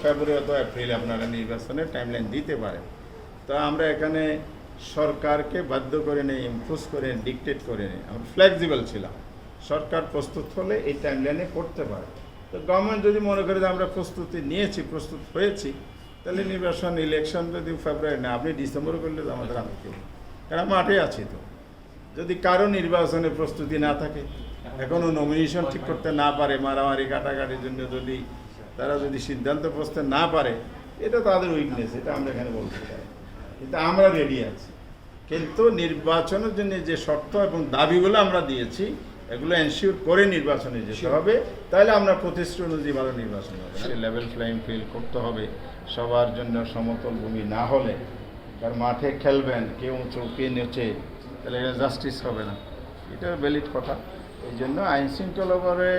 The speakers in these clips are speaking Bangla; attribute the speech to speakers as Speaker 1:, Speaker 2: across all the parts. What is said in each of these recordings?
Speaker 1: ফেব্রুয়ারি অথবা এপ্রিলে আপনারা নির্বাচনের টাইমলাইন দিতে পারেন। তো আমরা এখানে সরকারকে বাধ্য করে নেই, ইম্পোজ করে, ডিকটেট করে নেই, আমরা ফ্লেক্সিবল ছিলাম। সরকার প্রস্তুত হলে এই টাইমলাইনে করতে পারে। তো গভর্নমেন্ট যদি মনে করে যে আমরা প্রস্তুতি নিয়েছি, প্রস্তুত হয়েছি, তাহলে নির্বাচন ইলেকশন যদি ফেব্রুয়ারি না, আপনি ডিসেম্বরে করলে তো আমাদের আপত্তি নেই, কারণ মাঠে আছি। তো যদি কারো নির্বাচনের প্রস্তুতি না থাকে, এখনও নমিনেশন ঠিক করতে না পারে, মারামারি কাটাকাটির জন্য যদি তারা যদি সিদ্ধান্ত প্রস্তুত না পারে, এটা তাদের উইকনেস, এটা আমরা এখানে বলতে চাই। কিন্তু আমরা রেডি আছি। কিন্তু নির্বাচনের জন্য যে শর্ত এবং দাবিগুলো আমরা দিয়েছি, এগুলো এনশিওর করে নির্বাচনে যেতে হবে, তাহলে আমরা প্রতিশ্রুতি অনুযায়ী ভালো নির্বাচন হবে। লেভেল ফ্লাইং ফিল্ড করতে হবে, সবার জন্য সমতল ভূমি না হলে, কারণ মাঠে খেলবেন কেউ উঁচু কে নিচে, তাহলে এটা জাস্টিস হবে না, এটা ভ্যালিড কথা। এই জন্য আইন শৃঙ্খলাভাবে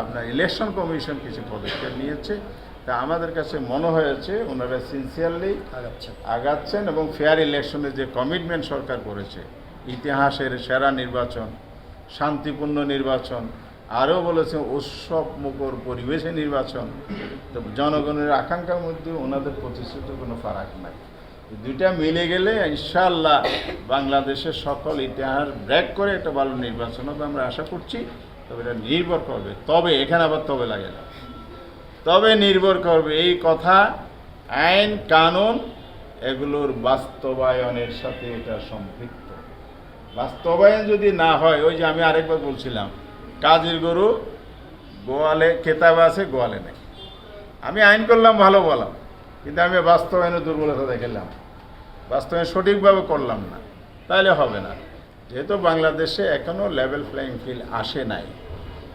Speaker 1: আপনার ইলেকশন কমিশন কিছু পদক্ষেপ নিয়েছে। তা আমাদের কাছে মনে হয়েছে ওনারা সিনসিয়ারলি আগাচ্ছেন এবং ফেয়ার ইলেকশনের যে কমিটমেন্ট সরকার করেছে, ইতিহাসের সেরা নির্বাচন, শান্তিপূর্ণ নির্বাচন, আরও বলেছে উৎসব মুখর পরিবেশে নির্বাচন, তো জনগণের আকাঙ্ক্ষার মধ্যে ওনাদের প্রতিশ্রুতির কোনো ফারাক নাই। দুইটা মিলে গেলে ইনশাআল্লাহ বাংলাদেশের সকল ইতিহাস ব্রেক করে একটা ভালো নির্বাচন হবে আমরা আশা করছি। তবে এটা নির্ভর করবে, তবে এখানে আবার তবে লাগে না, তবে নির্ভর করবে এই কথা আইন কানুন এগুলোর বাস্তবায়নের সাথে এটা সম্পৃক্ত। বাস্তবায়ন যদি না হয়, ওই যে আমি আরেকবার বলছিলাম, কাজের গরু গোয়ালে খেতাব আছে, গোয়ালে নেই। আমি আইন করলাম, ভালো বললাম, কিন্তু আমি বাস্তবায়নের দুর্বলতা দেখালাম, বাস্তবায়ন সঠিকভাবে করলাম না, তাহলে হবে না। যেহেতু বাংলাদেশে এখনও লেভেল ফ্লাইং ফিল্ড আসে নাই,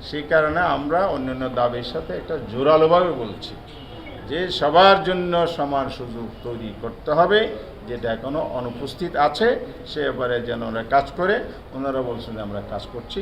Speaker 1: সেই কারণে আমরা অন্যান্য দাবির সাথে একটা জোরালোভাবে বলছি যে সবার জন্য সমান সুযোগ তৈরি করতে হবে, যেটা এখনও অনুপস্থিত আছে, সে ব্যাপারে যেন ওরা কাজ করে। ওনারা বলছেন আমরা কাজ করছি।